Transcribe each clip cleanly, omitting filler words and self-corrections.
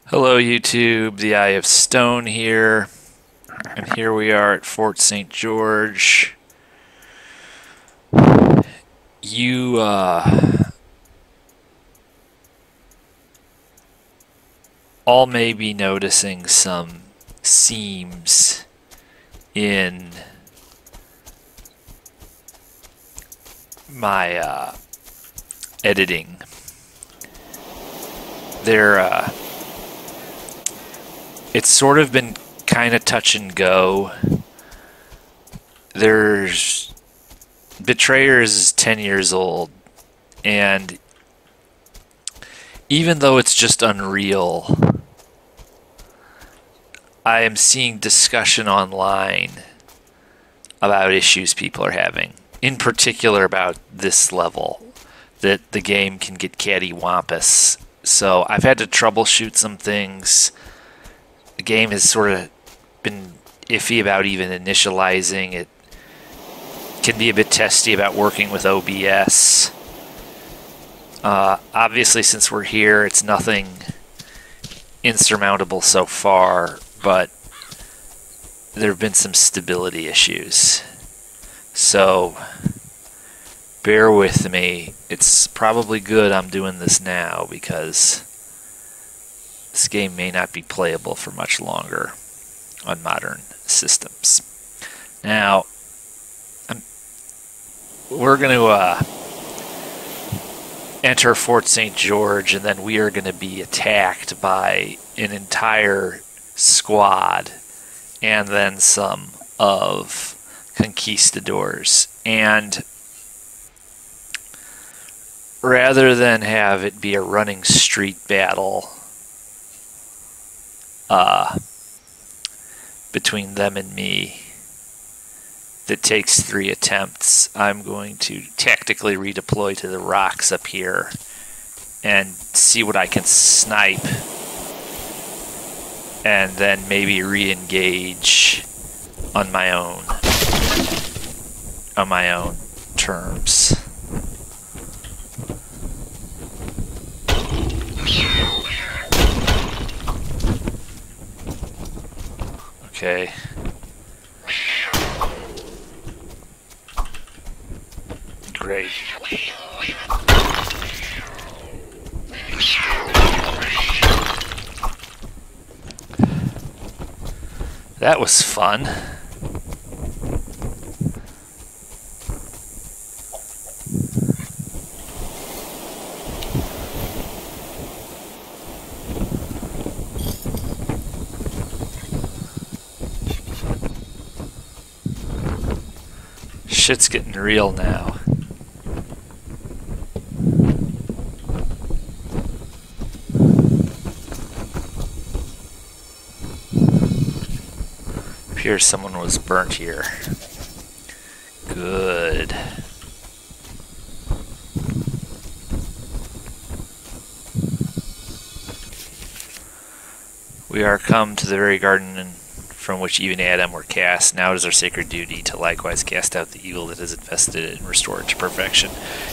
Hello YouTube, the Eye of Stone here, and here we are at Fort St. George. You all may be noticing some seams in my editing. It's sort of been kind of touch and go. Betrayers is 10 years old, and even though it's just Unreal, I am seeing discussion online about issues people are having, in particular about this level, that the game can get cattywampus. So I've had to troubleshoot some things. The game has sort of been iffy about even initializing. It can be a bit testy about working with OBS. Obviously, since we're here, it's nothing insurmountable so far, but there have been some stability issues. So bear with me. It's probably good I'm doing this now because this game may not be playable for much longer on modern systems. Now, we're going to enter Fort St. George, and then we are going to be attacked by an entire squad and then some of conquistadors. And rather than have it be a running street battle between them and me that takes 3 attempts, I'm going to tactically redeploy to the rocks up here and see what I can snipe, and then maybe re-engage on my own terms. Okay. Great. That was fun. Shit's getting real now. Appears someone was burnt here. Good. We are come to the very garden from which Eve and Adam were cast. Now it is our sacred duty to likewise cast out the evil that has infested it and restore it to perfection.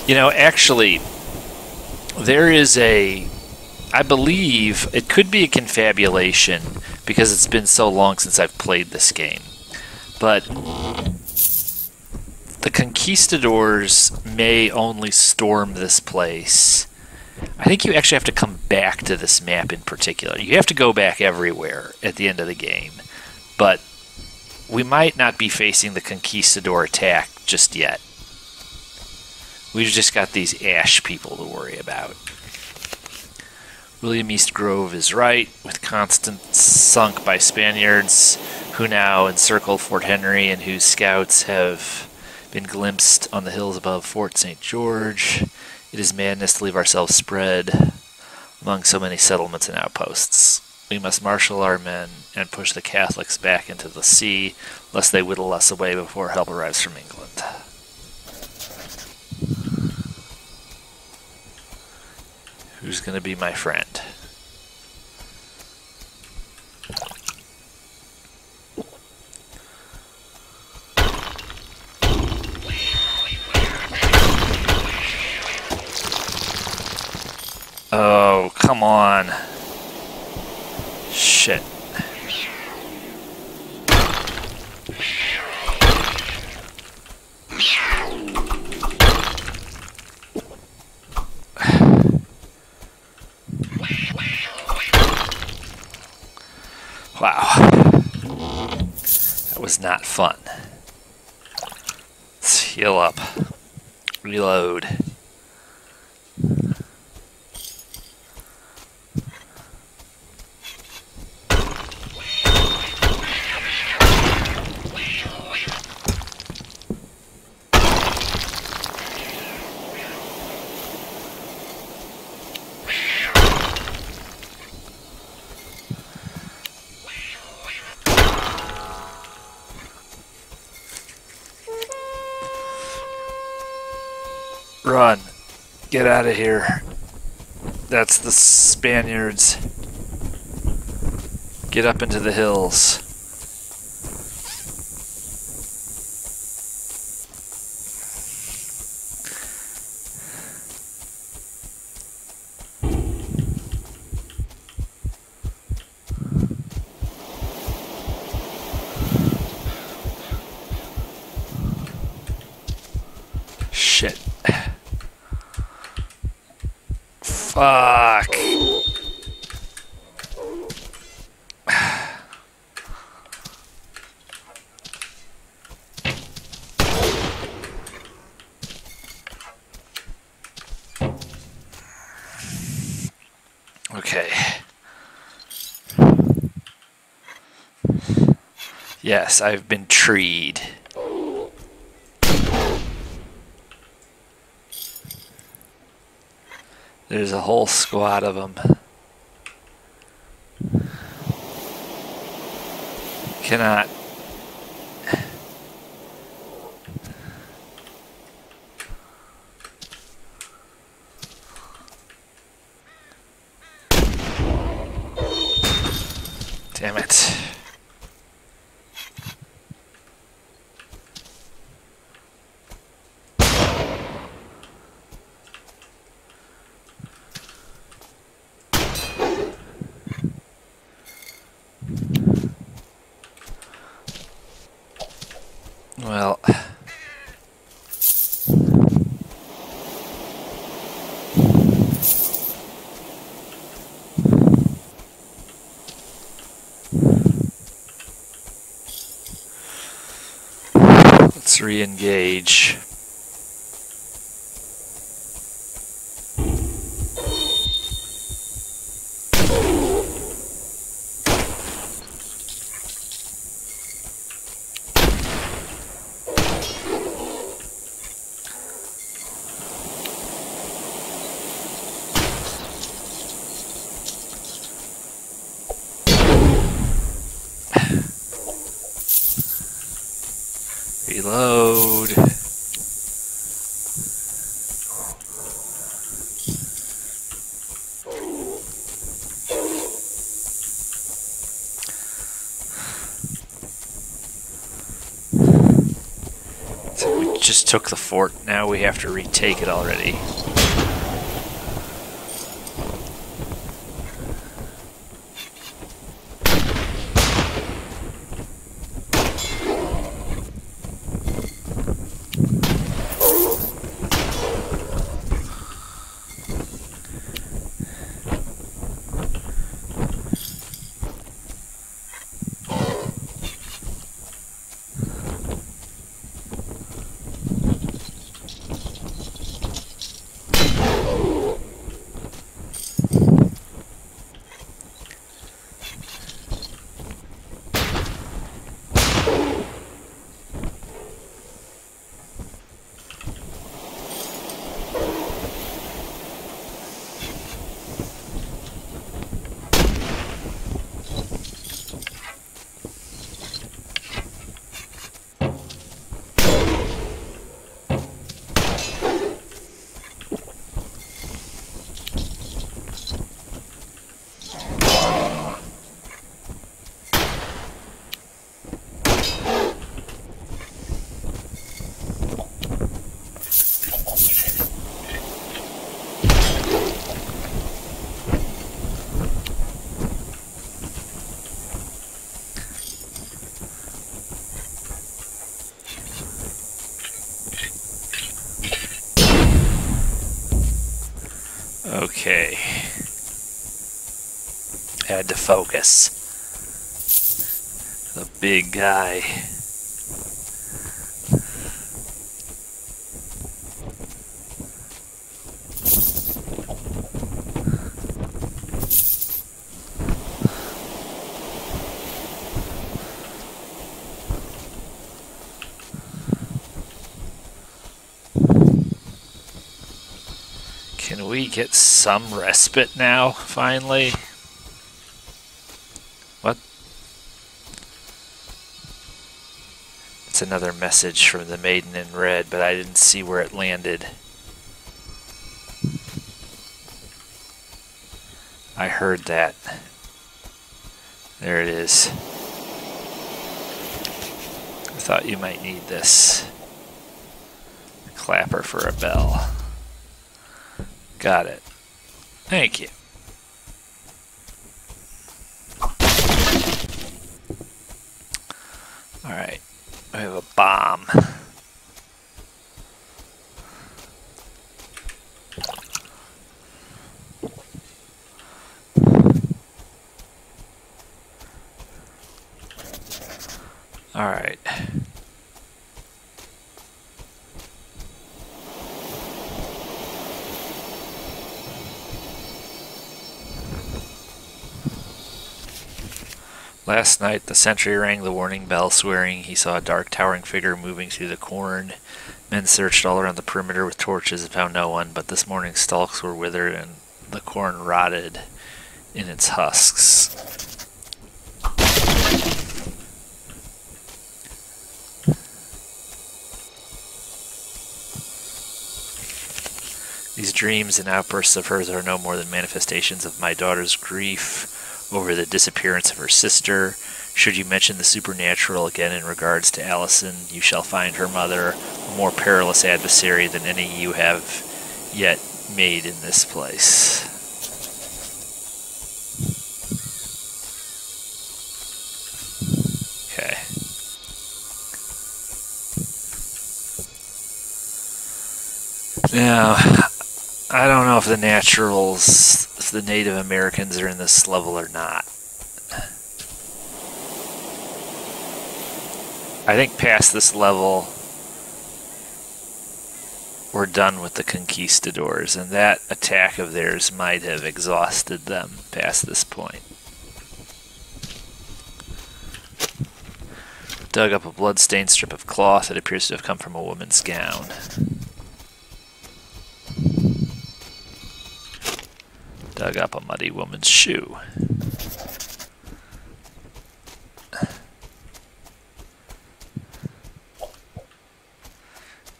You know, actually, there is I believe it could be a confabulation because it's been so long since I've played this game. But the conquistadors may only storm this place. I think you actually have to come back to this map in particular. You have to go back everywhere at the end of the game. But we might not be facing the conquistador attack just yet. We've just got these ash people to worry about. William East Grove is right, with Constance sunk by Spaniards, who now encircle Fort Henry and whose scouts have been glimpsed on the hills above Fort St. George. It is madness to leave ourselves spread among so many settlements and outposts. We must marshal our men and push the Catholics back into the sea, lest they whittle us away before help arrives from England. Who's going to be my friend? Oh, come on. Shit. Wow. That was not fun. Let's heal up. Reload. Run. Get out of here. That's the Spaniards. Get up into the hills. Shit. Fuck. Okay. Yes, I've been treed. There's a whole squad of them. Cannot. Damn it. Well, let's re-engage. Reload. So we just took the fort, now we have to retake it already. Okay. Had to focus. The big guy. Can we get some respite now, finally? What? It's another message from the Maiden in Red, but I didn't see where it landed. I heard that. There it is. I thought you might need this. A clapper for a bell. Got it. Thank you. Alright. I have a bomb. Alright. Last night, the sentry rang the warning bell, swearing he saw a dark, towering figure moving through the corn. Men searched all around the perimeter with torches and found no one, but this morning stalks were withered and the corn rotted in its husks. These dreams and outbursts of hers are no more than manifestations of my daughter's grief over the disappearance of her sister. Should you mention the supernatural again in regards to Allison, you shall find her mother a more perilous adversary than any you have yet made in this place. Okay. Now, I don't know if the naturals, if the Native Americans are in this level or not. I think past this level, we're done with the conquistadors, and that attack of theirs might have exhausted them past this point. Dug up a blood-stained strip of cloth that appears to have come from a woman's gown. Dug up a muddy woman's shoe.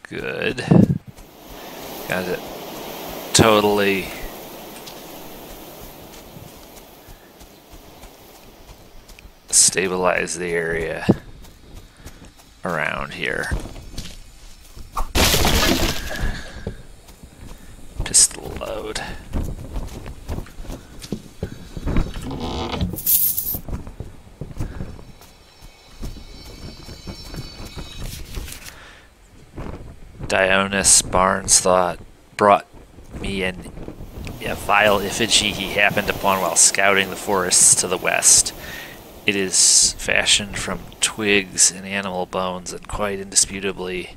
Good. Got it totally stabilize the area around here. Pistol load. Dionys Barnes brought me a vile effigy he happened upon while scouting the forests to the west. It is fashioned from twigs and animal bones and quite indisputably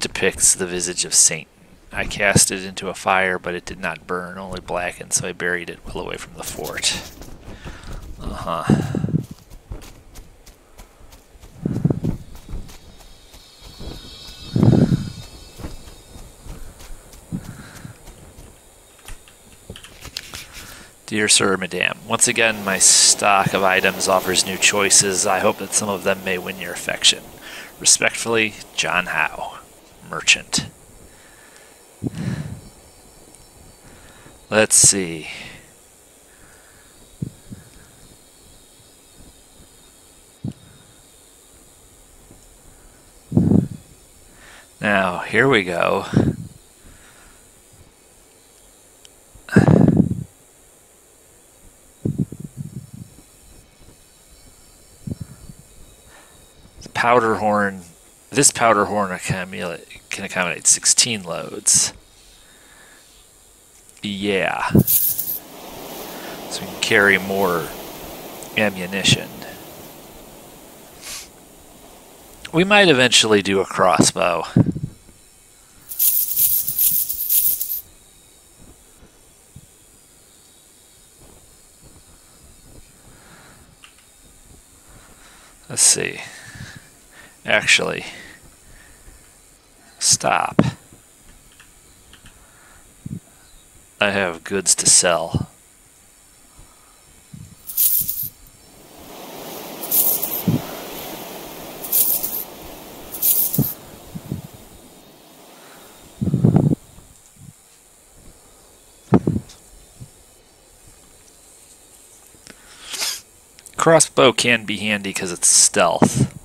depicts the visage of Satan. I cast it into a fire, but it did not burn, only blackened, so I buried it well away from the fort. Dear Sir, Madame, once again my stock of items offers new choices. I hope that some of them may win your affection. Respectfully, John Howe, Merchant. Let's see. Now, here we go. Powder horn. This powder horn can accommodate 16 loads. Yeah. So we can carry more ammunition. We might eventually do a crossbow. Let's see. Actually, stop. I have goods to sell. Crossbow can be handy because it's stealth.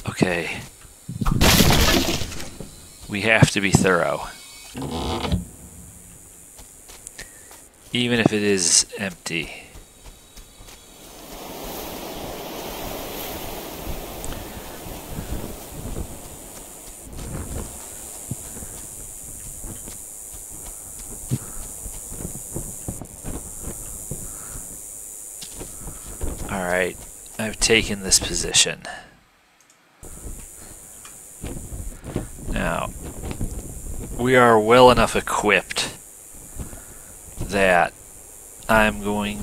Okay. We have to be thorough. Even if it is empty. Alright, I've taken this position. Now, we are well enough equipped that I'm going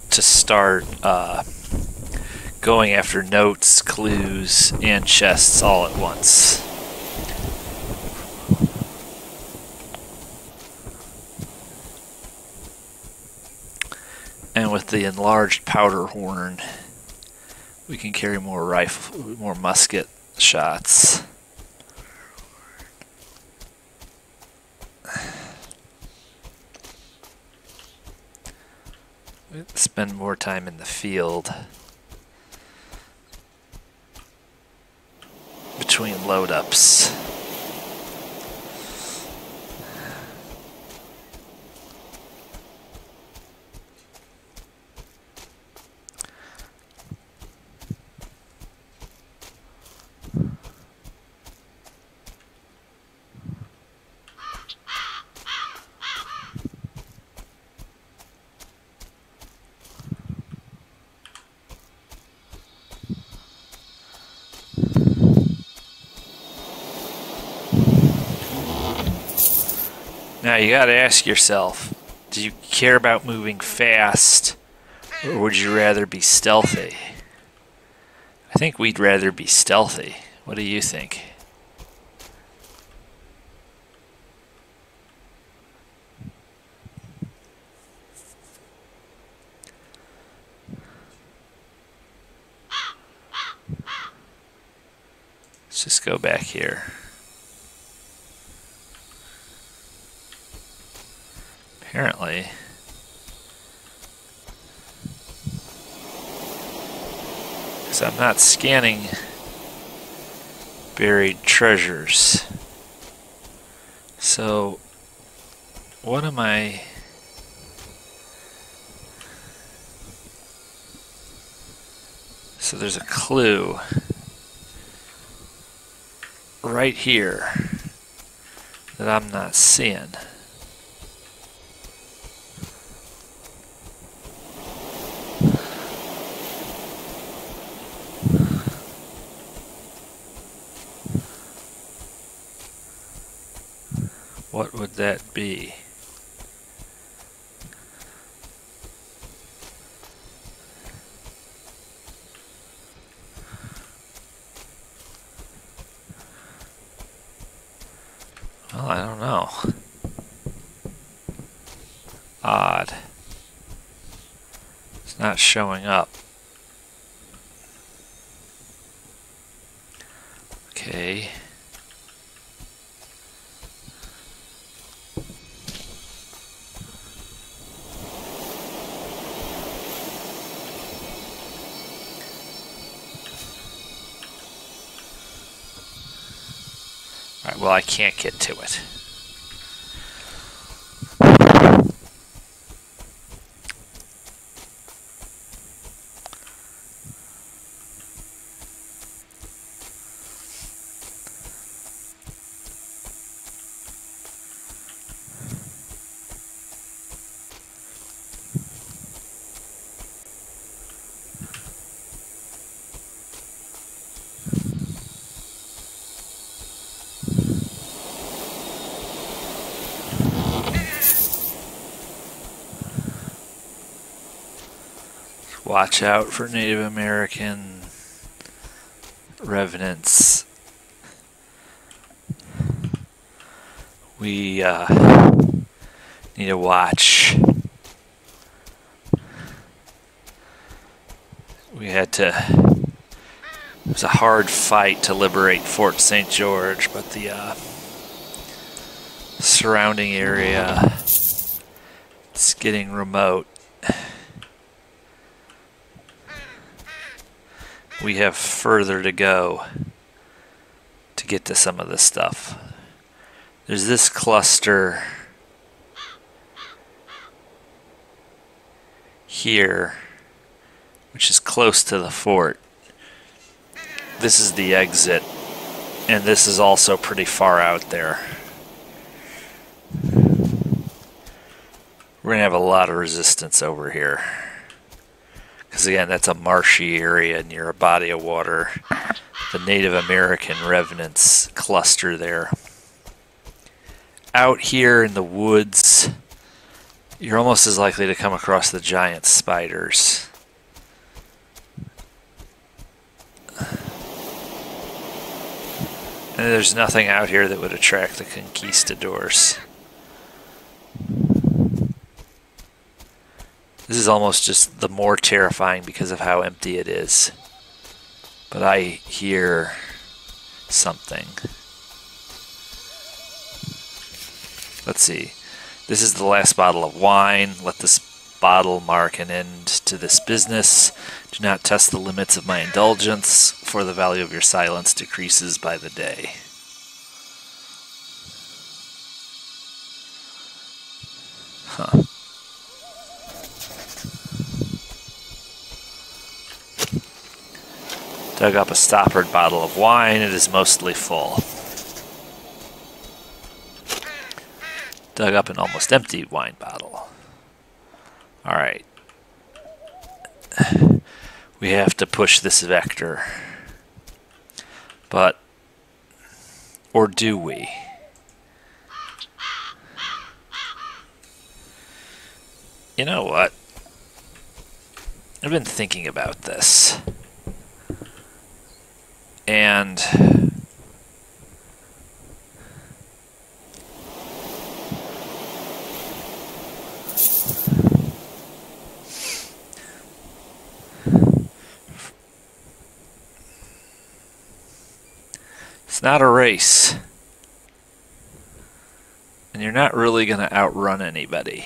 to start going after notes, clues, and chests all at once. And with the enlarged powder horn, we can carry more musket shots. Spend more time in the field between load-ups. Now you gotta ask yourself, do you care about moving fast, or would you rather be stealthy? I think we'd rather be stealthy. What do you think? Let's just go back here. Apparently, because I'm not scanning buried treasures. So, what am I... So there's a clue right here that I'm not seeing. What would that be? Well, I don't know. Odd. It's not showing up. Okay. Alright, well, I can't get to it. Watch out for Native American revenants. We need to watch. It was a hard fight to liberate Fort St. George, but the surrounding area is getting remote. We have further to go to get to some of this stuff. There's this cluster here, which is close to the fort. This is the exit, and this is also pretty far out there. We're gonna have a lot of resistance over here. Because again, that's a marshy area near a body of water. The Native American revenants cluster there. Out here in the woods, you're almost as likely to come across the giant spiders. And there's nothing out here that would attract the conquistadors. This is almost just the more terrifying because of how empty it is. But I hear something. Let's see. This is the last bottle of wine. Let this bottle mark an end to this business. Do not test the limits of my indulgence, for the value of your silence decreases by the day. Huh. Dug up a stoppered bottle of wine. It is mostly full. Dug up an almost empty wine bottle. Alright. We have to push this vector. But, or do we? You know what? I've been thinking about this. And it's not a race. And you're not really going to outrun anybody.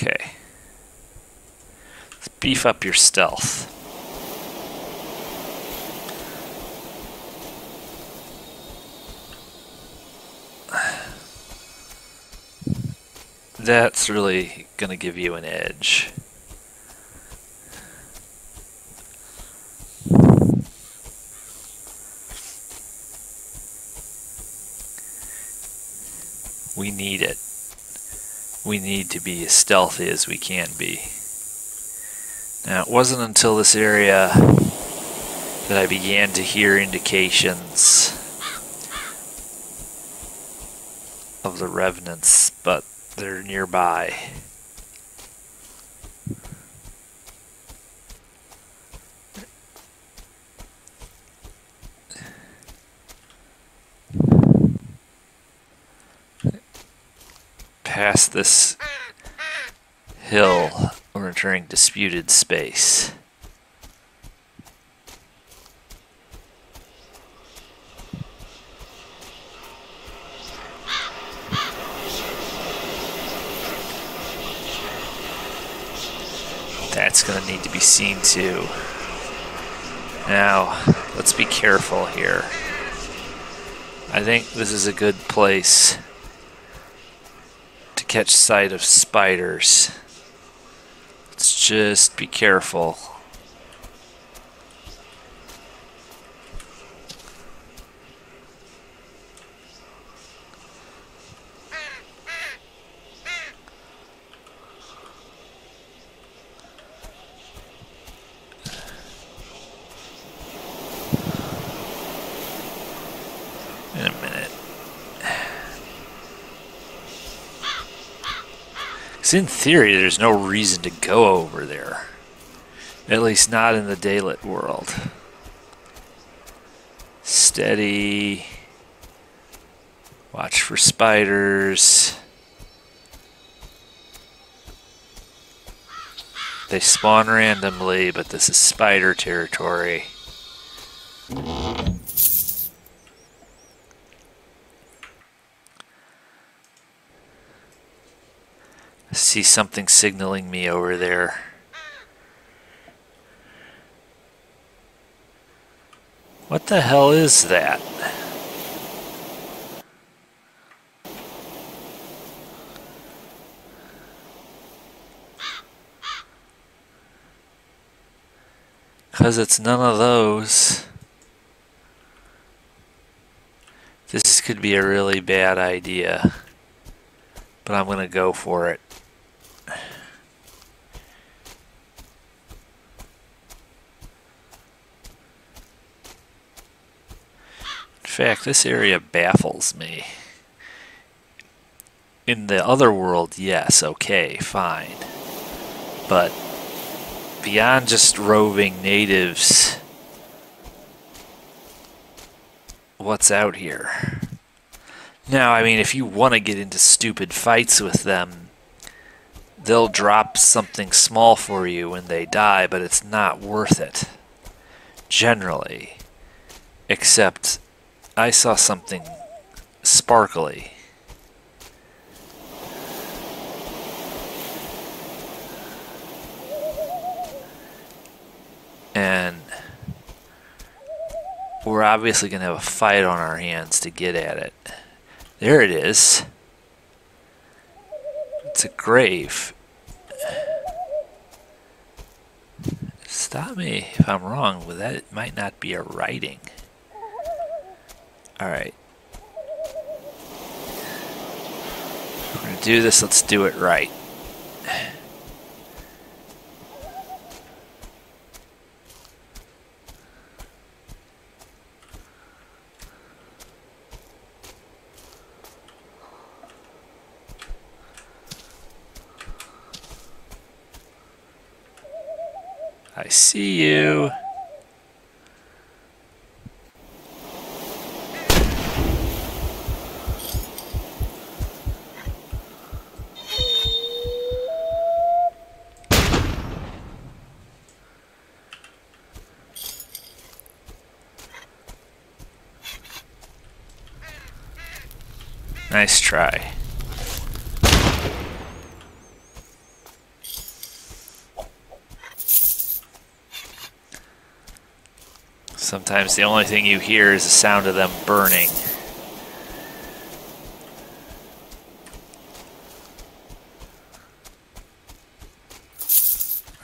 Okay. Let's beef up your stealth. That's really going to give you an edge. We need it. We need to be as stealthy as we can be. Now, it wasn't until this area that I began to hear indications of the revenants, but they're nearby. Past this hill, we're entering disputed space. That's going to need to be seen too. Now, let's be careful here. I think this is a good place to catch sight of spiders. Let's just be careful. 'Cause in theory, there's no reason to go over there. At least not in the daylit world. Steady. Watch for spiders. They spawn randomly, but this is spider territory. I see something signaling me over there. What the hell is that? Because it's none of those. This could be a really bad idea. But I'm going to go for it. In fact, this area baffles me. In the other world, yes, okay, fine. But beyond just roving natives, what's out here? Now, I mean, if you want to get into stupid fights with them, they'll drop something small for you when they die, but it's not worth it. Generally. Except, I saw something sparkly. And we're obviously going to have a fight on our hands to get at it. There it is. It's a grave. Stop me if I'm wrong with that. It might not be a writing. Alright. We're going to do this. Let's do it right. I see you. Nice try. Sometimes the only thing you hear is the sound of them burning.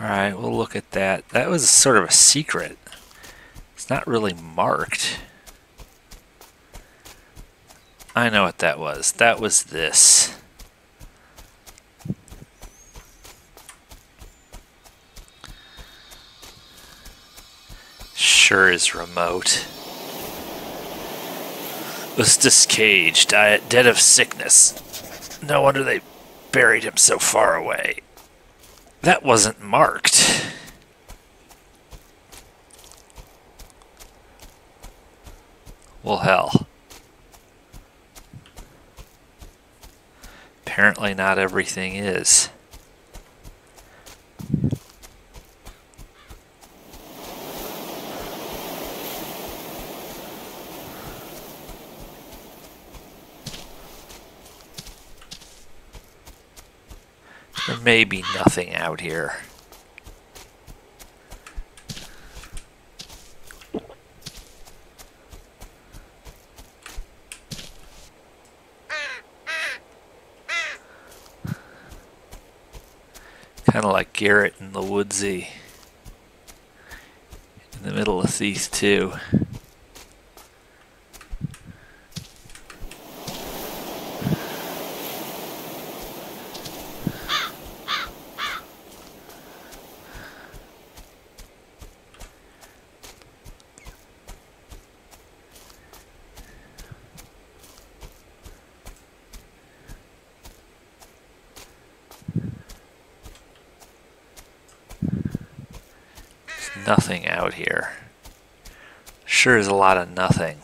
Alright, we'll look at that. That was sort of a secret. It's not really marked. I know what that was. That was this. Sure is remote. Was discaged, dead of sickness. No wonder they buried him so far away. That wasn't marked. Well, hell. Apparently not everything is. There may be nothing out here. Kind of like Garrett in the Woodsy. In the middle of Thief 2. nothing out here. Sure is a lot of nothing.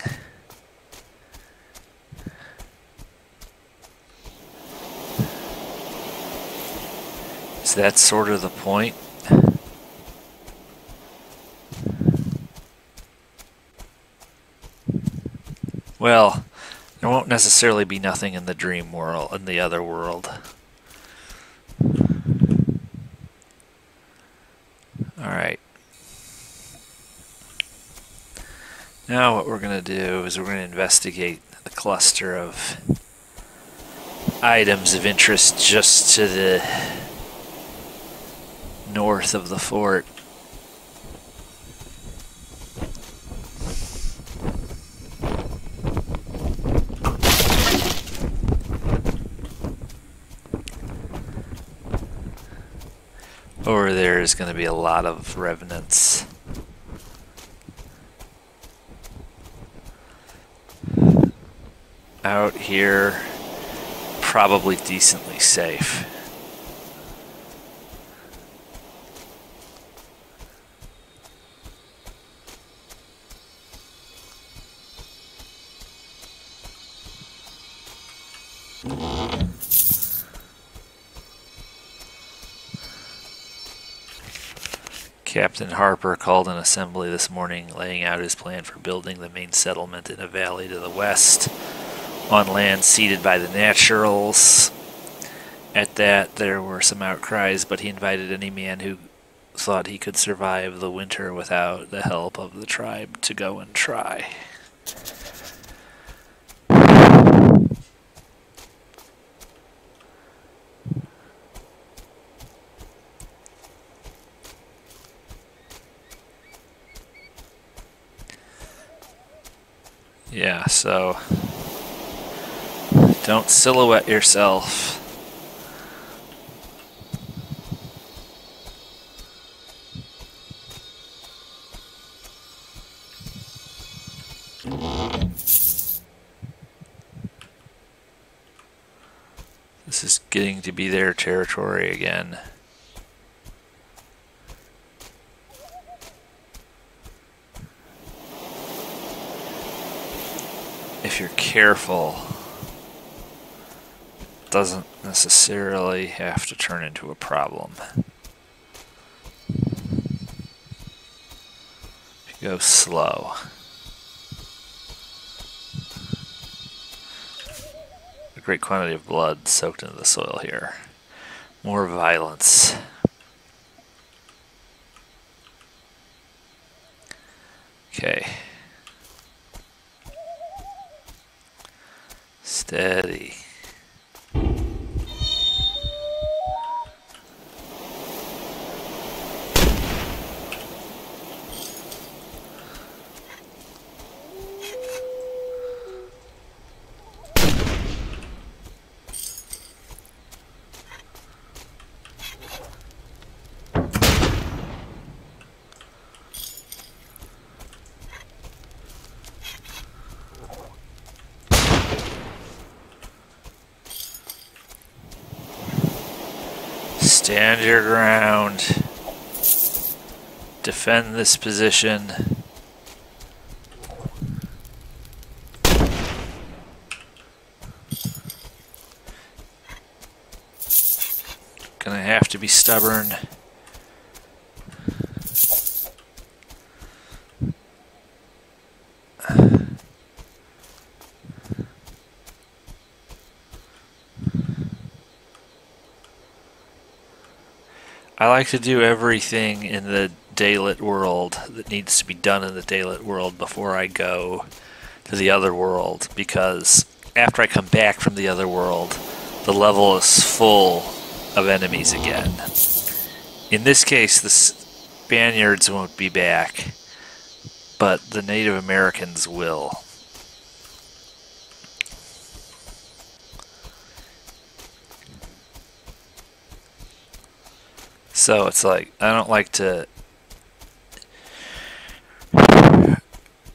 Is that sort of the point? Well, there won't necessarily be nothing in the dream world, in the other world. Alright. Now what we're going to do is we're going to investigate the cluster of items of interest just to the north of the fort. Over there is going to be a lot of revenants. Out here, probably decently safe. Captain Harper called an assembly this morning, laying out his plan for building the main settlement in a valley to the west, on land ceded by the Naturals. At that, there were some outcries, but he invited any man who thought he could survive the winter without the help of the tribe to go and try. Yeah, so don't silhouette yourself. This is getting to be their territory again. If you're careful, it doesn't necessarily have to turn into a problem. If you go slow. A great quantity of blood soaked into the soil here. More violence. Okay. Steady. Stand your ground. Defend this position. Gonna have to be stubborn. I like to do everything in the daylit world that needs to be done in the daylit world before I go to the other world, because after I come back from the other world, the level is full of enemies again. In this case, the Spaniards won't be back, but the Native Americans will. So it's like, I don't like to,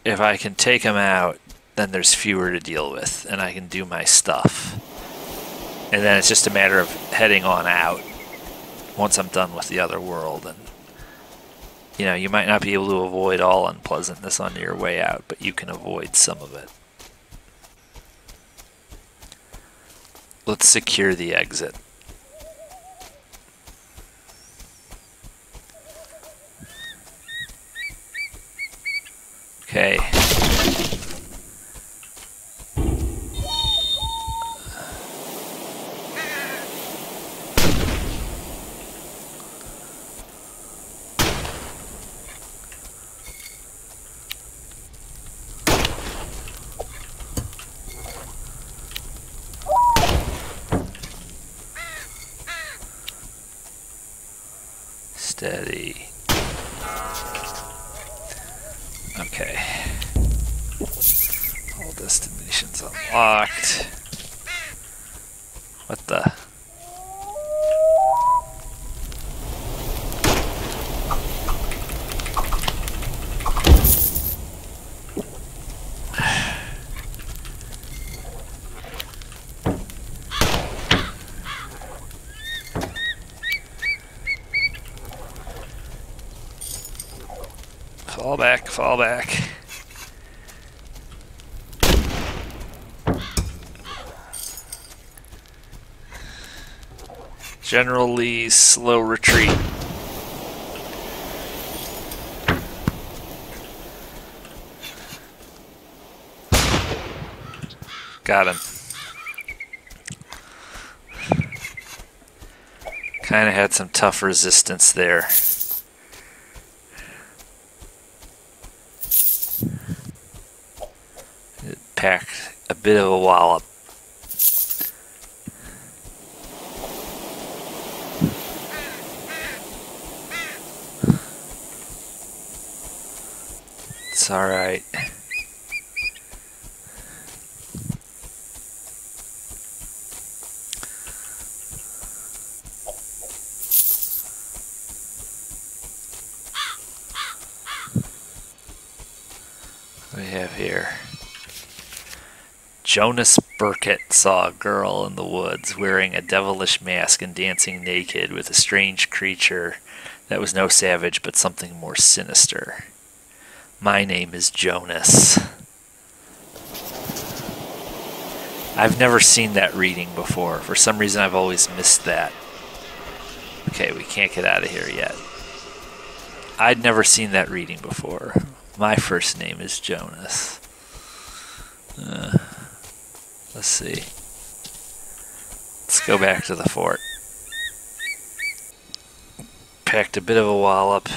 if I can take them out, then there's fewer to deal with, and I can do my stuff. And then it's just a matter of heading on out once I'm done with the other world. And You know, you might not be able to avoid all unpleasantness on your way out, but you can avoid some of it. Let's secure the exit. Okay. Steady. Okay. All destinations unlocked. What the? Fall back, fall back. General Lee's slow retreat. Got him. Kind of had some tough resistance there. It packed a bit of a wallop. It's all right. What do we have here? Jonas Burkett saw a girl in the woods wearing a devilish mask and dancing naked with a strange creature that was no savage but something more sinister. My name is Jonas. I've never seen that reading before. For some reason I've always missed that. Okay, we can't get out of here yet. I'd never seen that reading before. My first name is Jonas. Let's see. Let's go back to the fort. Packed a bit of a wallop.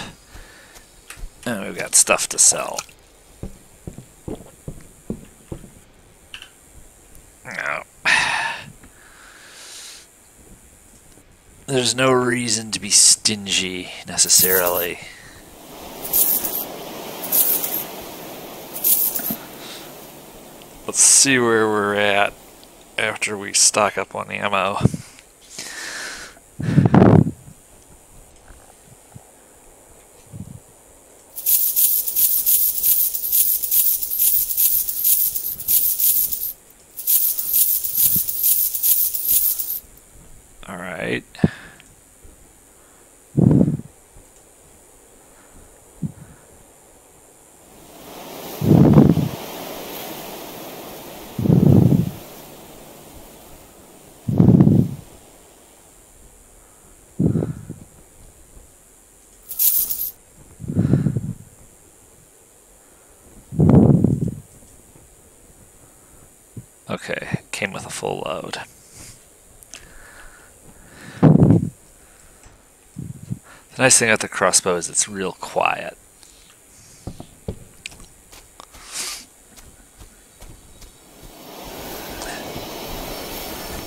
And we've got stuff to sell. No. There's no reason to be stingy, necessarily. Let's see where we're at after we stock up on ammo. All right. Okay, came with a full load. The nice thing about the crossbow is it's real quiet.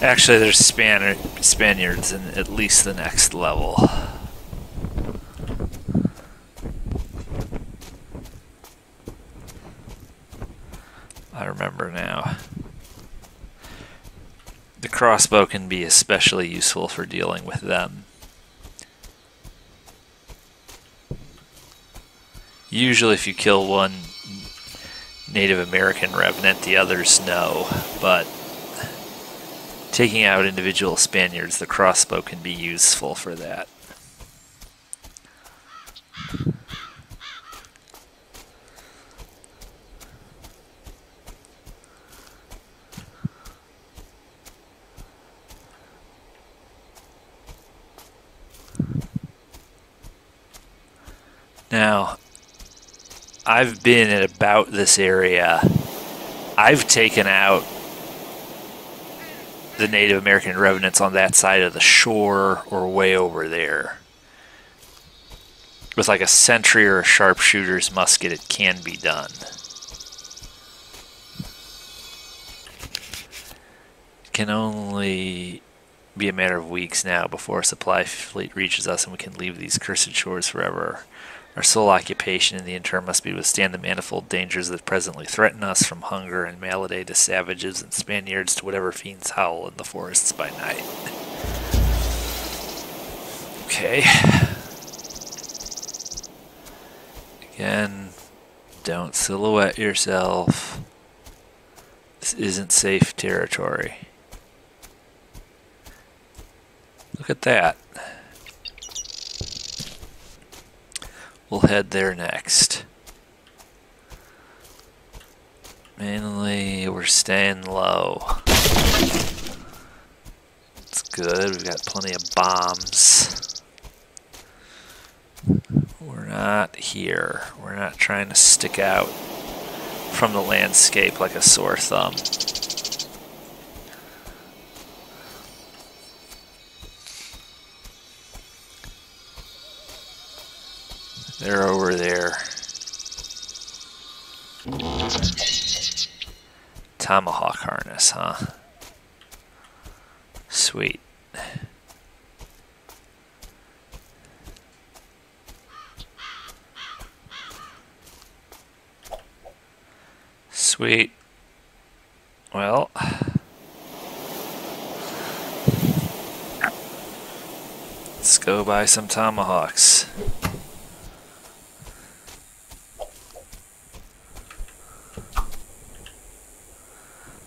Actually, there's Spaniards in at least the next level. I remember now. The crossbow can be especially useful for dealing with them. Usually if you kill one Native American revenant, the others know, but taking out individual Spaniards, the crossbow can be useful for that. Now, I've been at about this area. I've taken out the Native American revenants on that side of the shore or way over there. With like a sentry or a sharpshooter's musket, it can be done. It can only be a matter of weeks now before a supply fleet reaches us and we can leave these cursed shores forever. Our sole occupation in the interim must be to withstand the manifold dangers that presently threaten us, from hunger and malady to savages and Spaniards to whatever fiends howl in the forests by night. Okay. Again, don't silhouette yourself. This isn't safe territory. Look at that. We'll head there next. Mainly, we're staying low. It's good. We've got plenty of bombs. We're not here. We're not trying to stick out from the landscape like a sore thumb. They're over there. Tomahawk harness, huh? Sweet. Sweet. Well, let's go buy some tomahawks.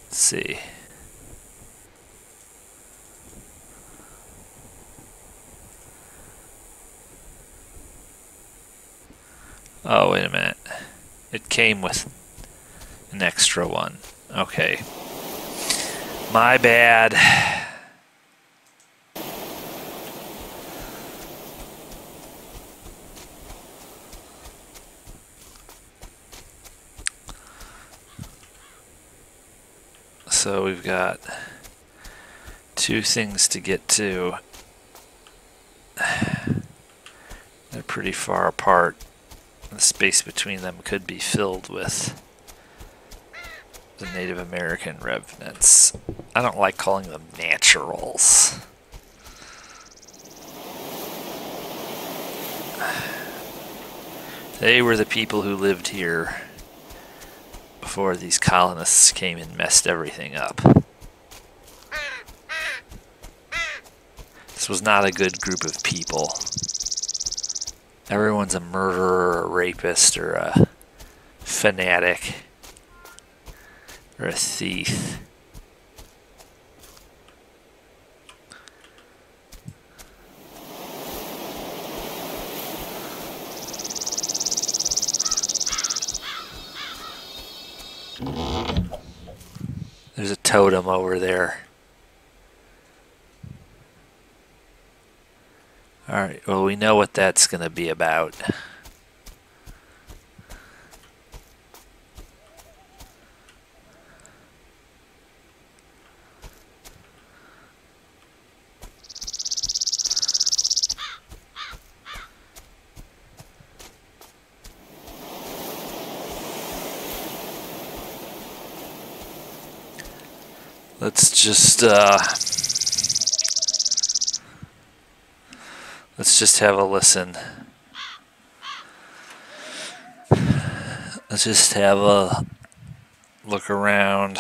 Let's see. Oh, wait a minute. It came with an extra one. Okay. My bad. So we've got two things to get to. They're pretty far apart. The space between them could be filled with the Native American revenants. I don't like calling them naturals. They were the people who lived here before these colonists came and messed everything up. This was not a good group of people. Everyone's a murderer, or a rapist, or a fanatic, or a thief. There's a totem over there. Alright, well, we know what that's going to be about. Let's just have a listen. Let's just have a look around.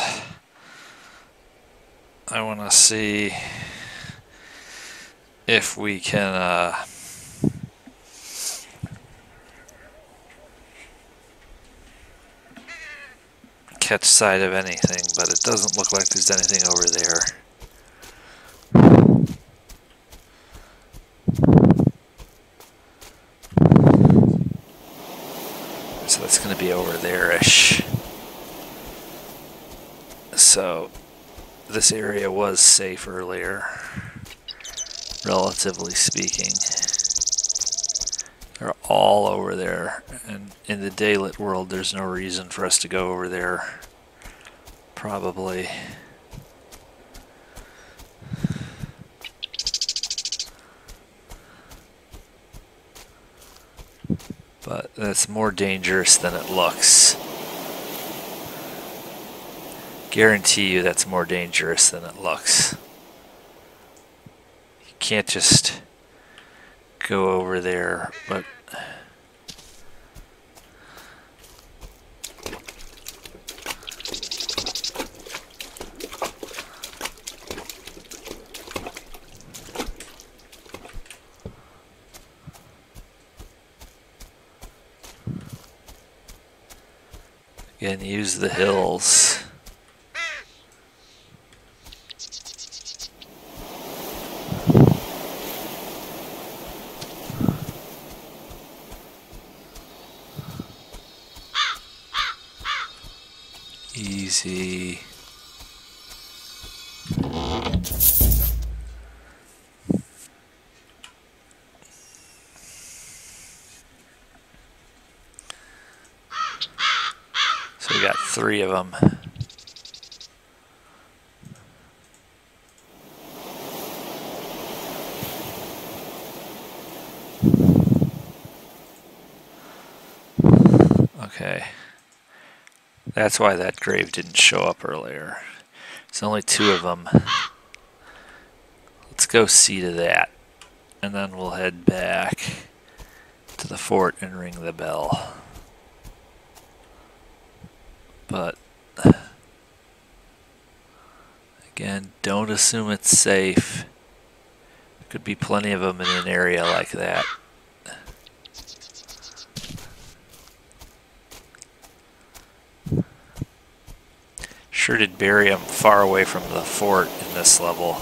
I want to see if we can catch sight of anything, but it doesn't look like there's anything over there. So that's going to be over there-ish. So this area was safe earlier, relatively speaking. There are all over there, and in the daylit world there's no reason for us to go over there, probably. But that's more dangerous than it looks. Guarantee you that's more dangerous than it looks. You can't just go over there, but again, use the hills. Easy. So we got 3 of them. Okay. That's why that grave didn't show up earlier. There's only 2 of them. Let's go see to that. And then we'll head back to the fort and ring the bell. But again, don't assume it's safe. There could be plenty of them in an area like that. Sure did bury them far away from the fort in this level.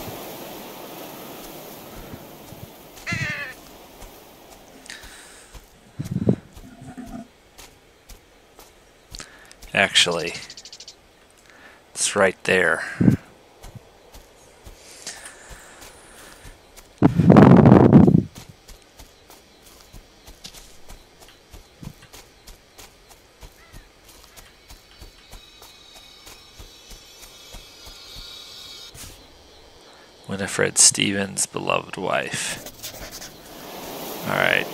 Actually, it's right there. Winifred Stevens' beloved wife. All right.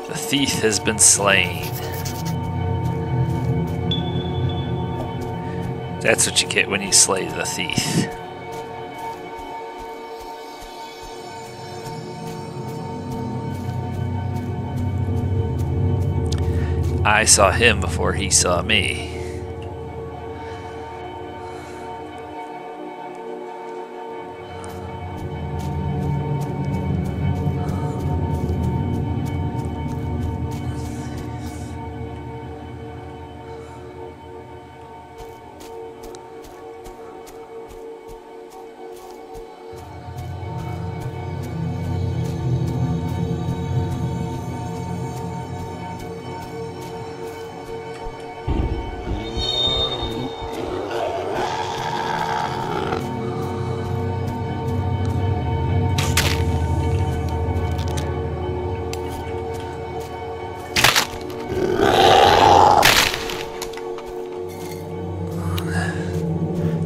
The thief has been slain. That's what you get when you slay the thief. I saw him before he saw me.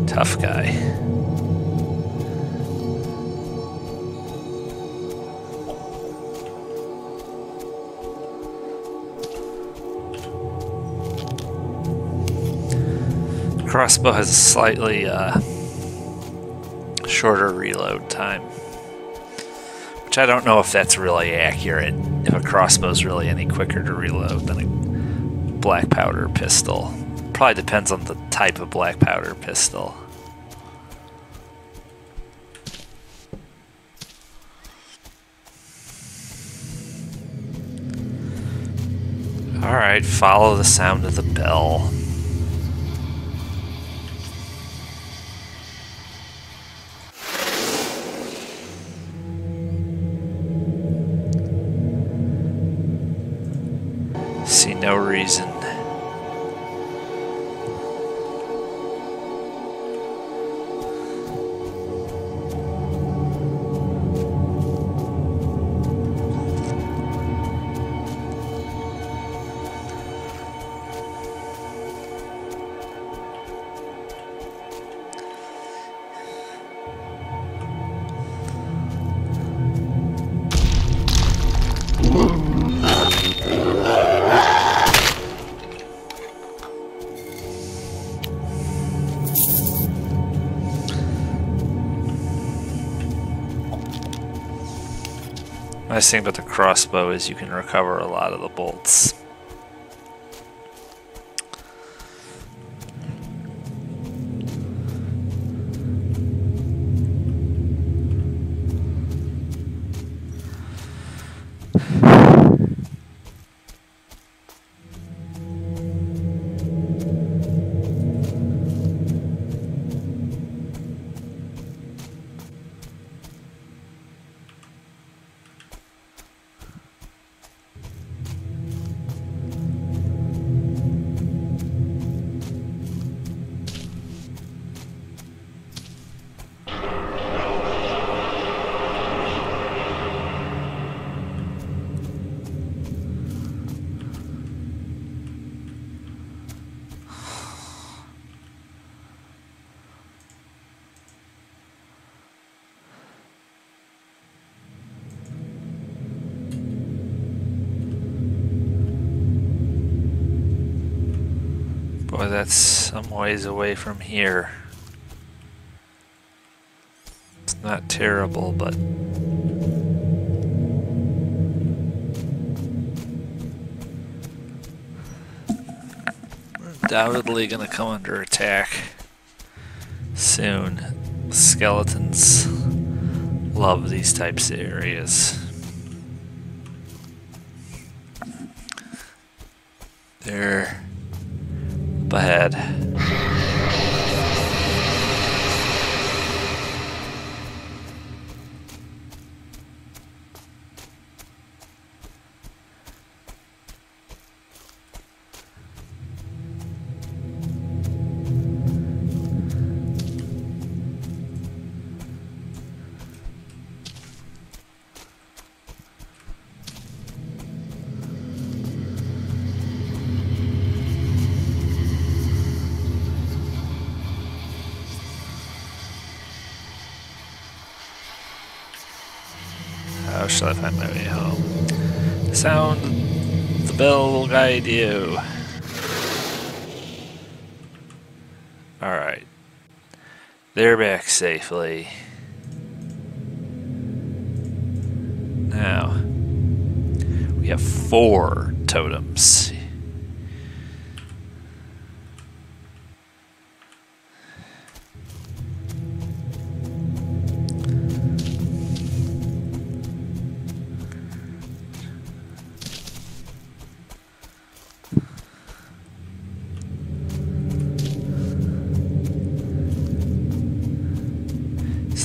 Tough guy. Crossbow has a slightly shorter reload time, which I don't know if that's really accurate. If a crossbow is really any quicker to reload than a black powder pistol. Probably depends on the type of black powder pistol. Alright, follow the sound of the bell. See no reason. Nice thing about the crossbow is you can recover a lot of the bolts. Boy, that's some ways away from here. It's not terrible, but undoubtedly gonna come under attack soon. Skeletons love these types of areas. They're up ahead. How shall I find my way home? Sound the bell will guide you. Alright. They're back safely. Now, we have 4 totems.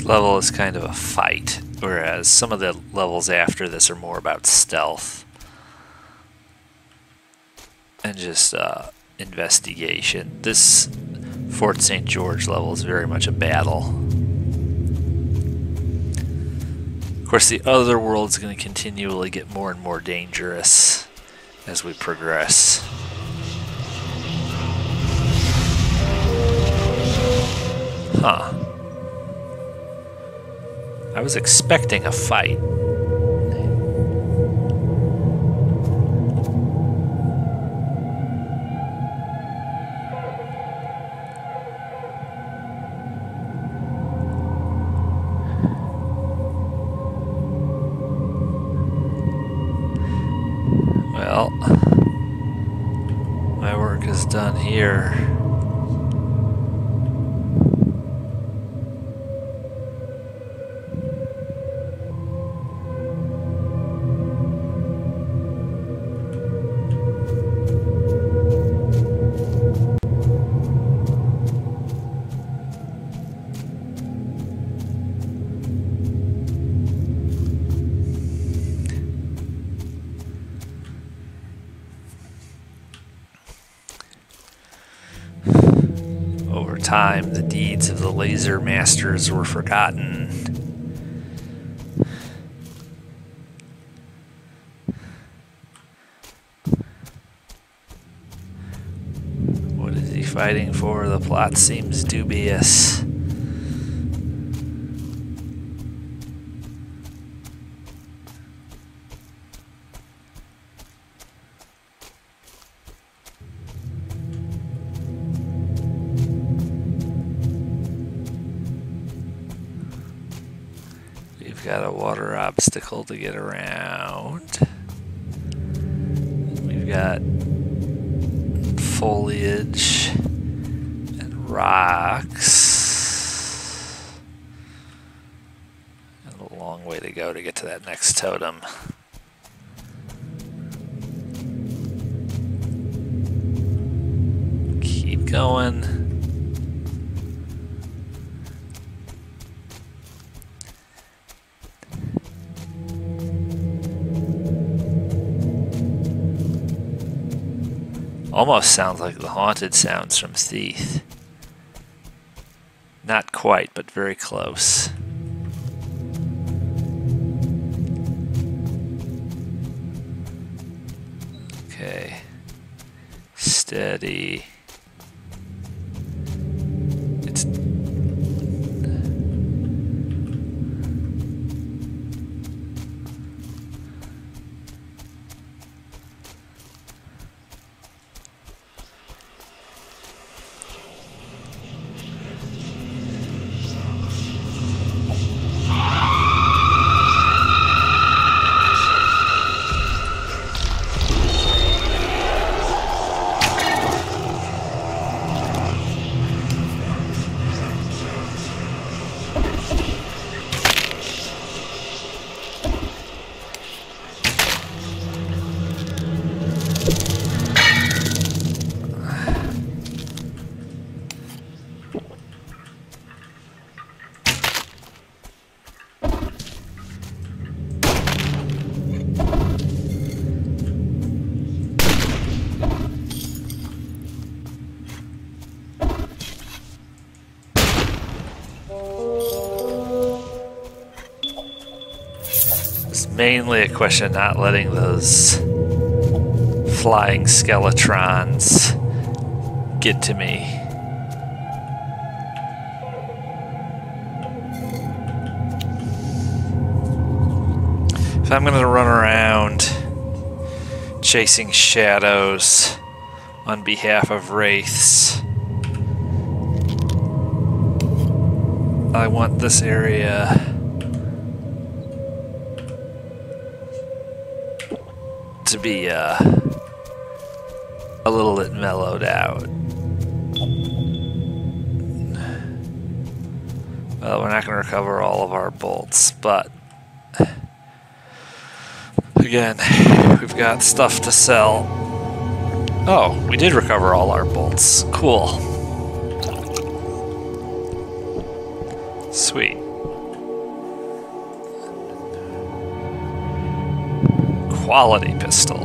Level is kind of a fight, whereas some of the levels after this are more about stealth and just investigation. This Fort St. George level is very much a battle. Of course, the other world is going to continually get more and more dangerous as we progress. Huh. I was expecting a fight. Well, my work is done here. time the deeds of the laser masters were forgotten. What is he fighting for? The plot seems dubious. We've got a water obstacle to get around. We've got foliage and rocks. And a long way to go to get to that next totem. Keep going. Almost sounds like the haunted sounds from Thief. Not quite, but very close. Okay. Steady. It's mainly a question of not letting those flying skeletrons get to me. If I'm going to run around chasing shadows on behalf of wraiths, I want this area to be a little bit mellowed out. Well, we're not going to recover all of our bolts, but again, we've got stuff to sell. Oh, we did recover all our bolts. Cool. Sweet. Quality pistol.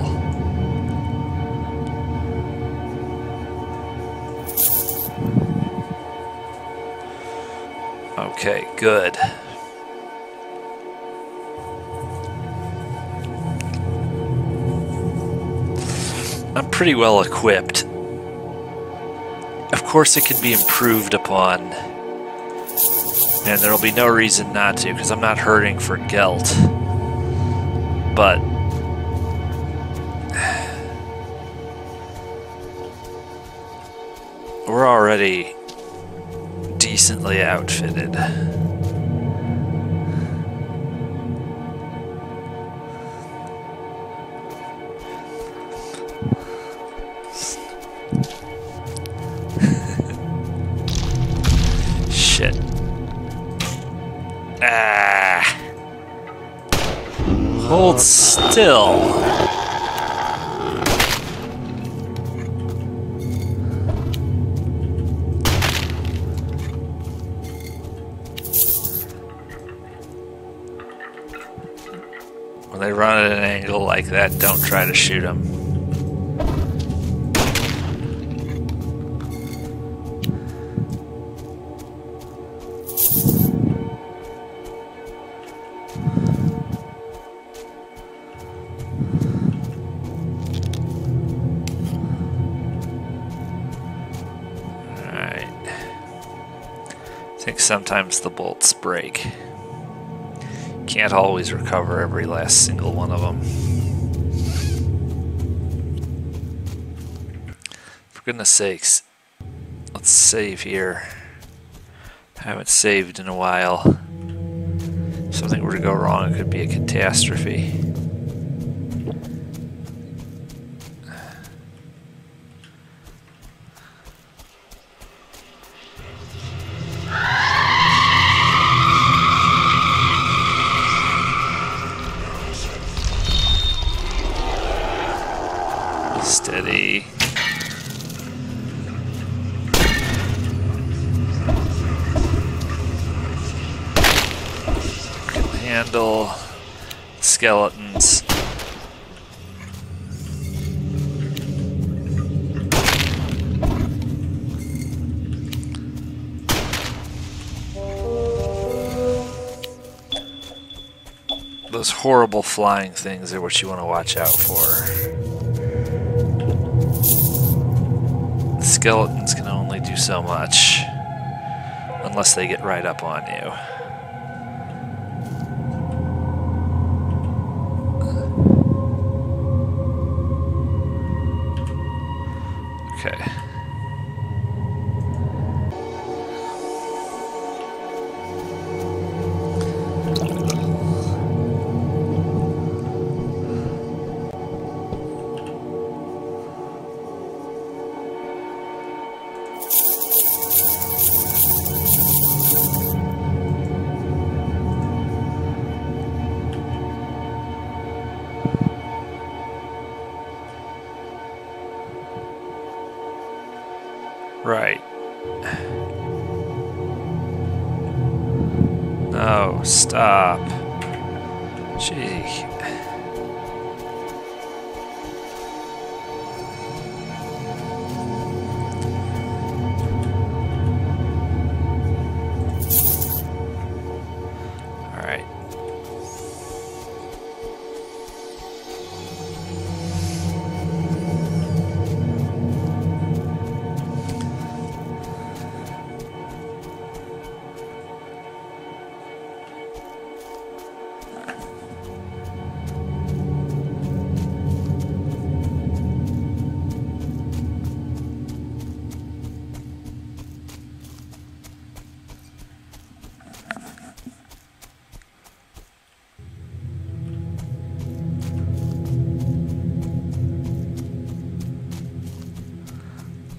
Okay, good. I'm pretty well equipped. Of course it can be improved upon, and there'll be no reason not to, because I'm not hurting for gelt. But we're already decently outfitted. Shit. Ah. Hold still. When they run at an angle like that, don't try to shoot them. sometimes the bolts break. Can't always recover every last single one of them. For goodness sakes, let's save here. Haven't saved in a while. If something were to go wrong, it could be a catastrophe. Steady. Can handle skeletons. Those horrible flying things are what you want to watch out for. Skeletons can only do so much unless they get right up on you. Okay. Right. No, stop. Gee. All right.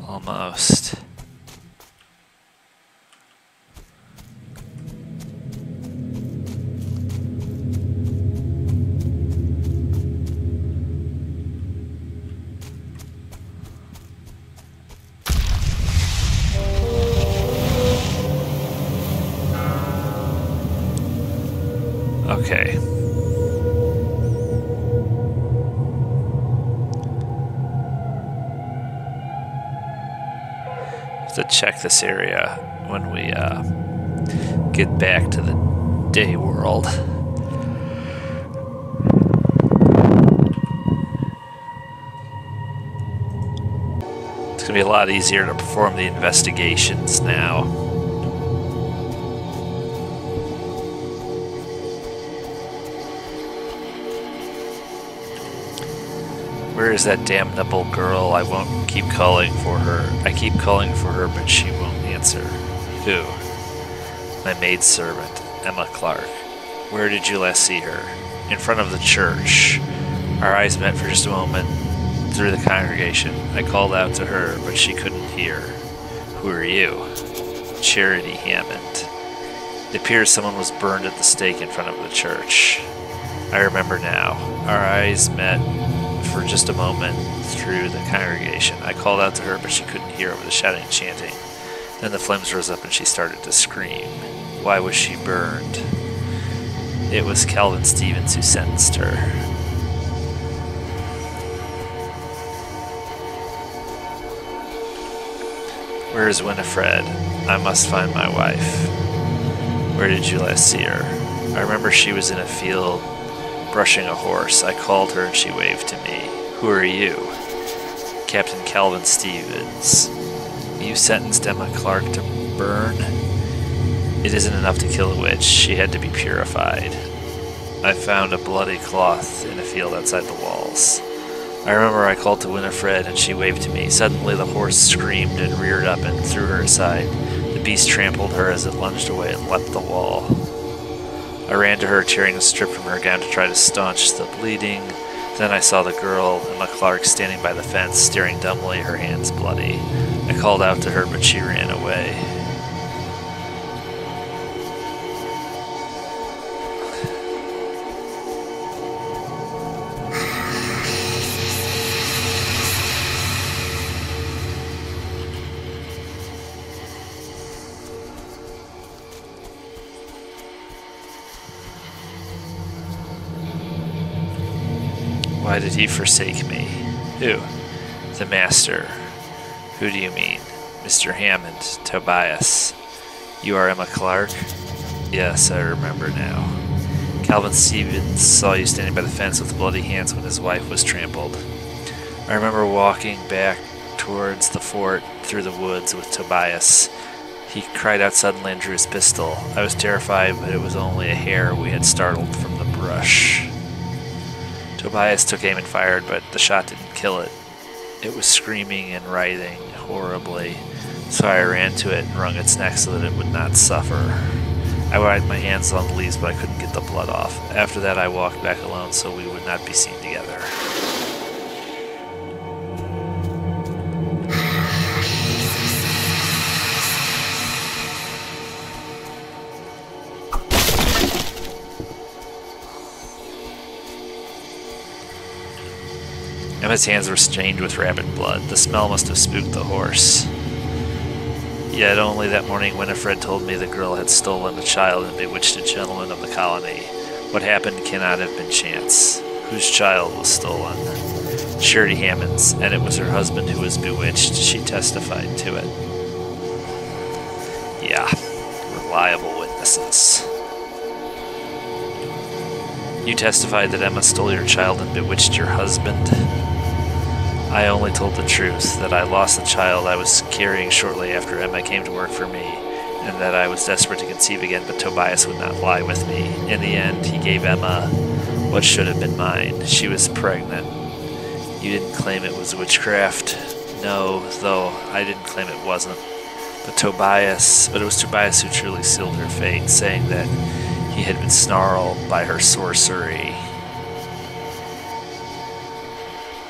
Almost. Okay. To check this area when we get back to the day world. It's gonna be a lot easier to perform the investigations now. Where is that damnable girl? I won't keep calling for her. I keep calling for her, but she won't answer. Who? My maidservant, Emma Clark. Where did you last see her? In front of the church. Our eyes met for just a moment through the congregation. I called out to her, but she couldn't hear. Who are you? Charity Hammond. It appears someone was burned at the stake in front of the church. I remember now. Our eyes met for just a moment through the congregation. I called out to her, but she couldn't hear over the shouting and chanting. Then the flames rose up and she started to scream. Why was she burned? It was Calvin Stevens who sentenced her. Where is Winifred? I must find my wife. Where did you last see her? I remember she was in a field brushing a horse. I called her and she waved to me. Who are you? Captain Calvin Stevens. You sentenced Emma Clark to burn? It isn't enough to kill a witch. She had to be purified. I found a bloody cloth in a field outside the walls. I remember I called to Winifred and she waved to me. Suddenly the horse screamed and reared up and threw her aside. The beast trampled her as it lunged away and leapt the wall. I ran to her, tearing a strip from her gown to try to staunch the bleeding. Then I saw the girl, Emma Clark, standing by the fence, staring dumbly, her hands bloody. I called out to her, but she ran away. Why did he forsake me? Who? The master. Who do you mean? Mr. Hammond, Tobias. You are Emma Clark? Yes, I remember now. Calvin Stevens saw you standing by the fence with bloody hands when his wife was trampled. I remember walking back towards the fort through the woods with Tobias. He cried out suddenly and drew his pistol. I was terrified, but it was only a hare we had startled from the brush. Tobias took aim and fired, but the shot didn't kill it. It was screaming and writhing horribly, so I ran to it and wrung its neck so that it would not suffer. I wiped my hands on the leaves, but I couldn't get the blood off. After that, I walked back alone so we would not be seen together. Emma's hands were stained with rabbit blood. The smell must have spooked the horse. Yet only that morning Winifred told me the girl had stolen a child and bewitched a gentleman of the colony. What happened cannot have been chance. Whose child was stolen? Charity Hammond's, and it was her husband who was bewitched. She testified to it. Yeah, reliable witnesses. You testified that Emma stole your child and bewitched your husband? I only told the truth, that I lost the child I was carrying shortly after Emma came to work for me, and that I was desperate to conceive again, but Tobias would not lie with me. In the end, he gave Emma what should have been mine. She was pregnant. You didn't claim it was witchcraft. No, though I didn't claim it wasn't. But it was Tobias who truly sealed her fate, saying that he had been snarled by her sorcery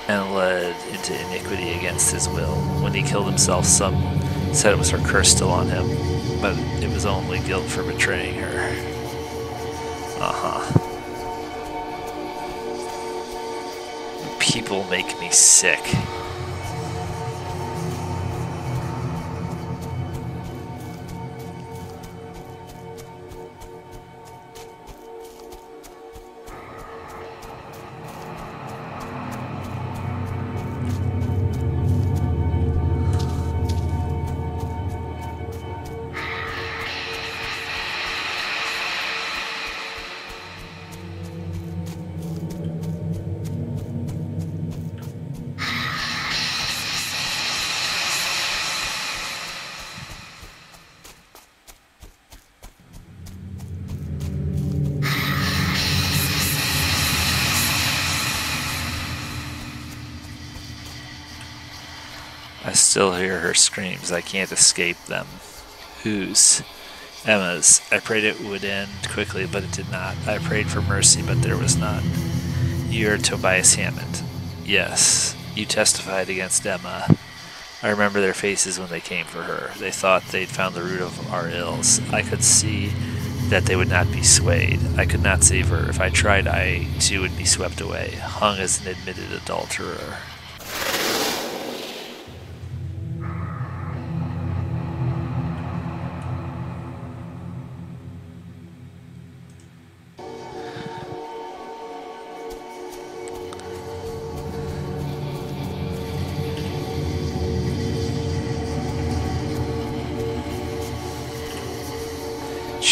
and led into iniquity against his will. When he killed himself, some said it was her curse still on him, but it was only guilt for betraying her. People make me sick. I still hear her screams. I can't escape them. Whose? Emma's. I prayed it would end quickly, but it did not. I prayed for mercy, but there was none. You're Tobias Hammond. Yes. You testified against Emma. I remember their faces when they came for her. They thought they'd found the root of our ills. I could see that they would not be swayed. I could not save her. If I tried, I too would be swept away, hung as an admitted adulterer.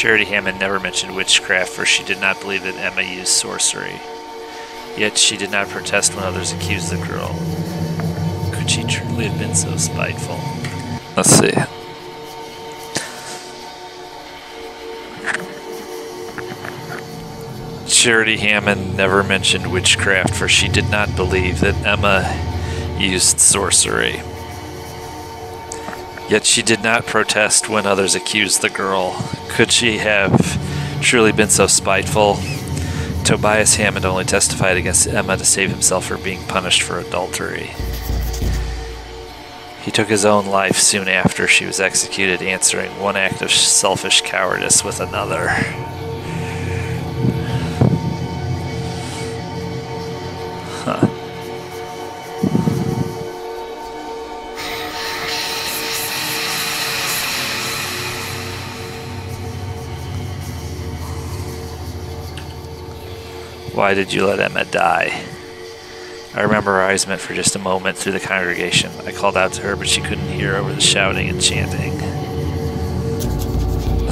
Charity Hammond never mentioned witchcraft, for she did not believe that Emma used sorcery. Yet she did not protest when others accused the girl. Could she truly have been so spiteful? Let's see. Charity Hammond never mentioned witchcraft, for she did not believe that Emma used sorcery. Yet she did not protest when others accused the girl. Could she have truly been so spiteful? Tobias Hammond only testified against Emma to save himself from being punished for adultery. He took his own life soon after she was executed, answering one act of selfish cowardice with another. Huh. Why did you let Emma die? I remember her eyes met for just a moment through the congregation. I called out to her, but she couldn't hear over the shouting and chanting.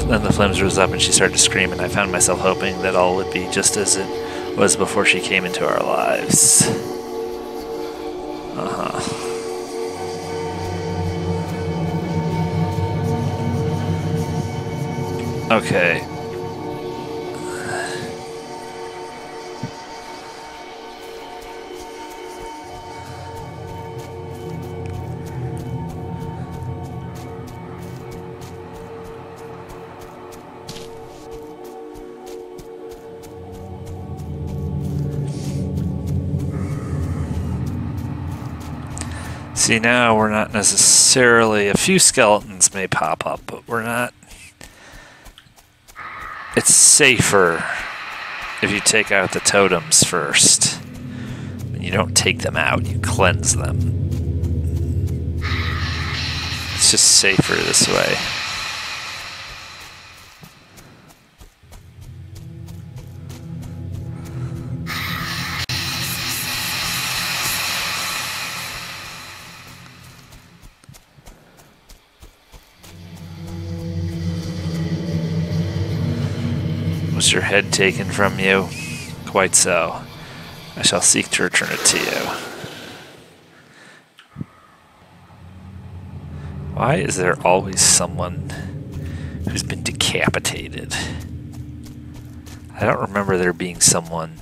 Then the flames rose up and she started to scream, and I found myself hoping that all would be just as it was before she came into our lives. Okay. See, now we're not necessarily... A few skeletons may pop up, but we're not... It's safer if you take out the totems first. And you don't take them out, you cleanse them. It's just safer this way. Was your head taken from you? Quite so. I shall seek to return it to you. Why is there always someone who's been decapitated? I don't remember there being someone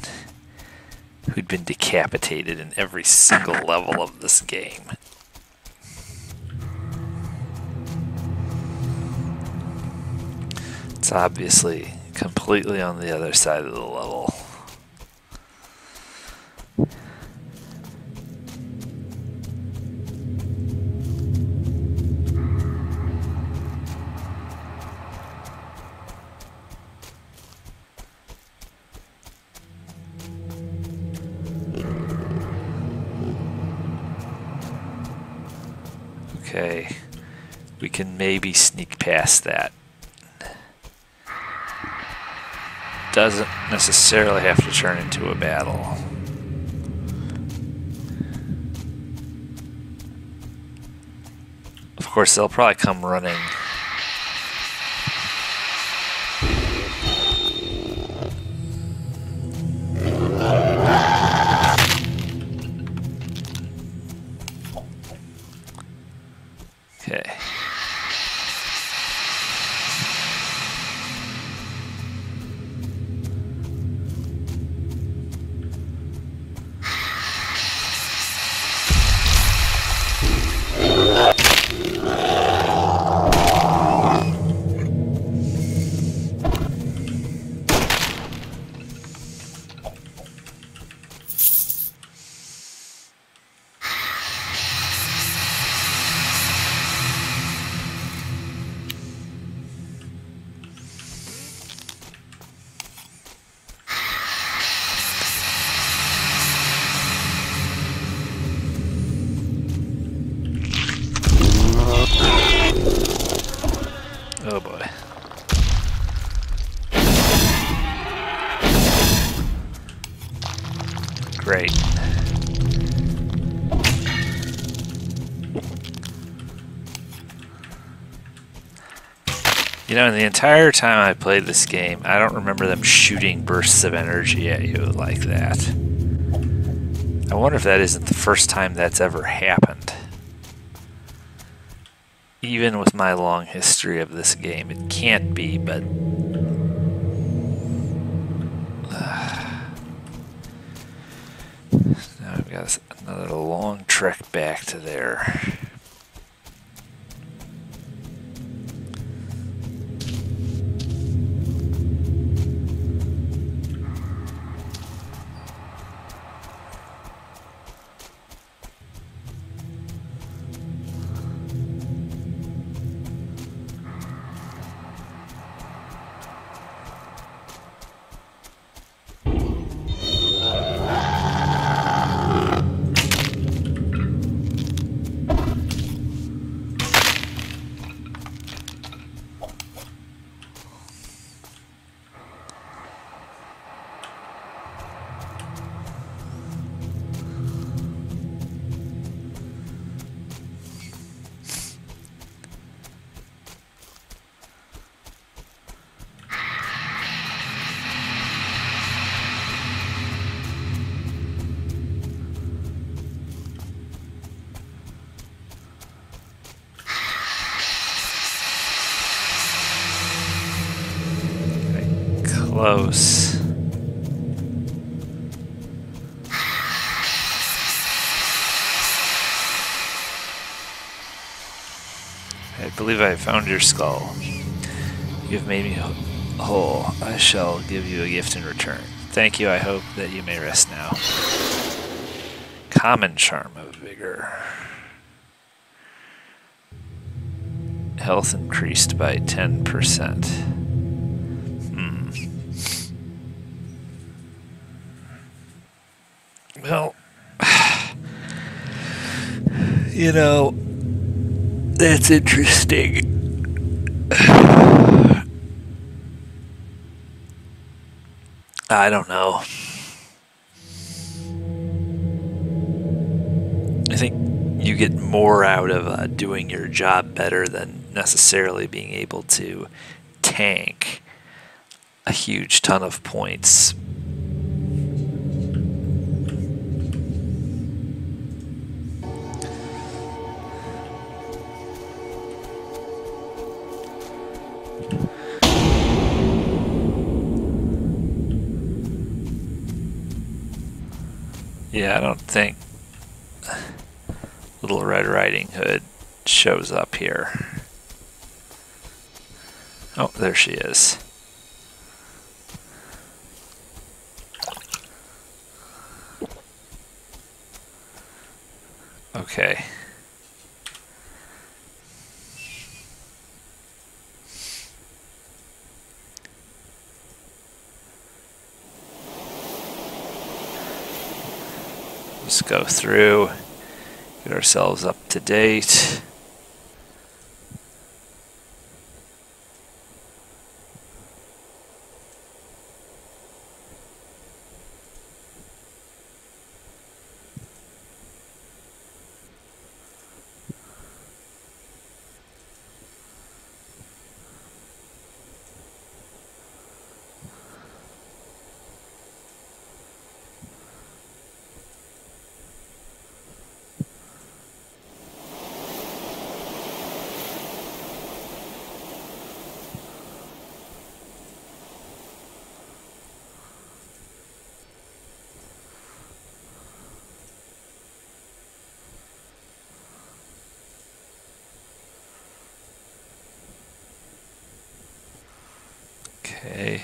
who'd been decapitated in every single level of this game. It's obviously completely on the other side of the level. Okay, we can maybe sneak past that. Doesn't necessarily have to turn into a battle. Of course, they'll probably come running. Okay. Oh boy. Great. You know, in the entire time I played this game, I don't remember them shooting bursts of energy at you like that. I wonder if that isn't the first time that's ever happened. Even with my long history of this game, it can't be, but... got another long trek back to there. Close. I believe I found your skull. You have made me whole. I shall give you a gift in return. Thank you. I hope that you may rest now. Common charm of vigor. Health increased by 10%. Well, you know, that's interesting. I don't know. I think you get more out of doing your job better than necessarily being able to tank a huge ton of points. Yeah, I don't think Little Red Riding Hood shows up here. Oh, there she is. Okay. Let's go through, get ourselves up to date. Okay.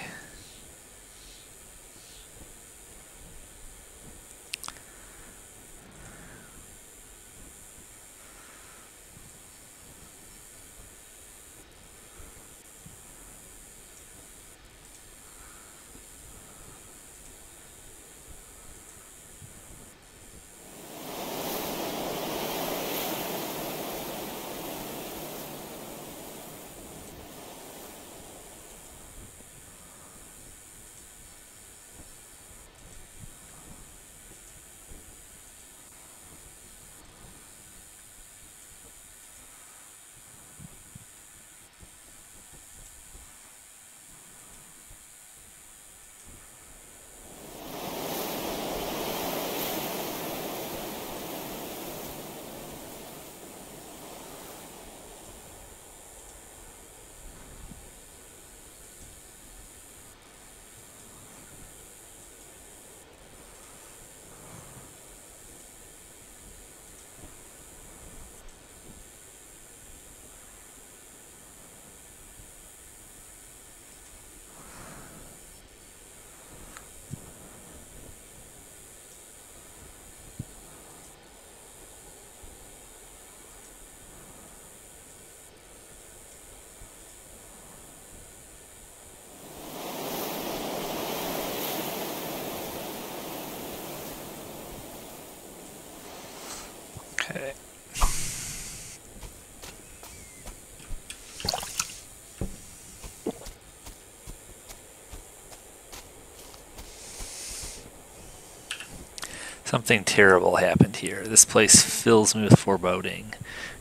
Okay. Something terrible happened here. This place fills me with foreboding.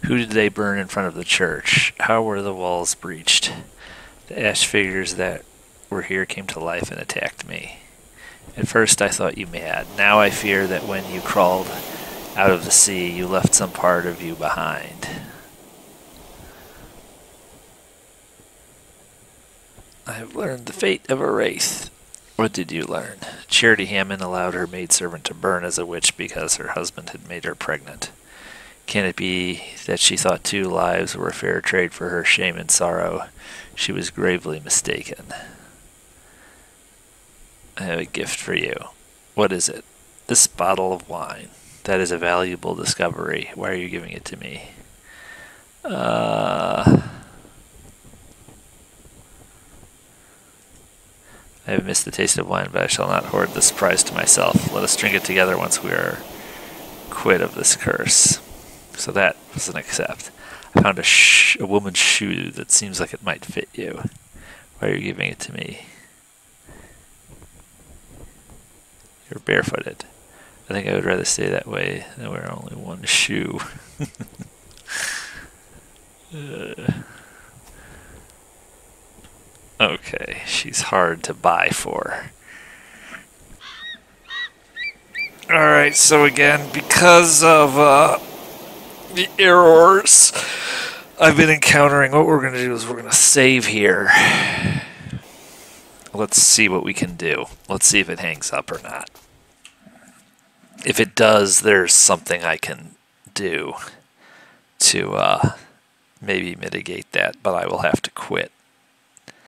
Who did they burn in front of the church? How were the walls breached? The ash figures that were here came to life and attacked me. At first I thought you mad. Now I fear that when you crawled out of the sea, you left some part of you behind. I have learned the fate of a wraith. What did you learn? Charity Hammond allowed her maidservant to burn as a witch because her husband had made her pregnant. Can it be that she thought 2 lives were a fair trade for her shame and sorrow? She was gravely mistaken. I have a gift for you. What is it? This bottle of wine. That is a valuable discovery. Why are you giving it to me? I have missed the taste of wine, but I shall not hoard this prize to myself. Let us drink it together once we are quit of this curse. So that was an accept. I found a woman's shoe that seems like it might fit you. Why are you giving it to me? You're barefooted. I think I would rather stay that way than wear only one shoe. Okay, she's hard to buy for. Alright, so again, because of the errors I've been encountering, what we're going to do is we're going to save here. Let's see what we can do. Let's see if it hangs up or not. If it does, there's something I can do to maybe mitigate that, but I will have to quit.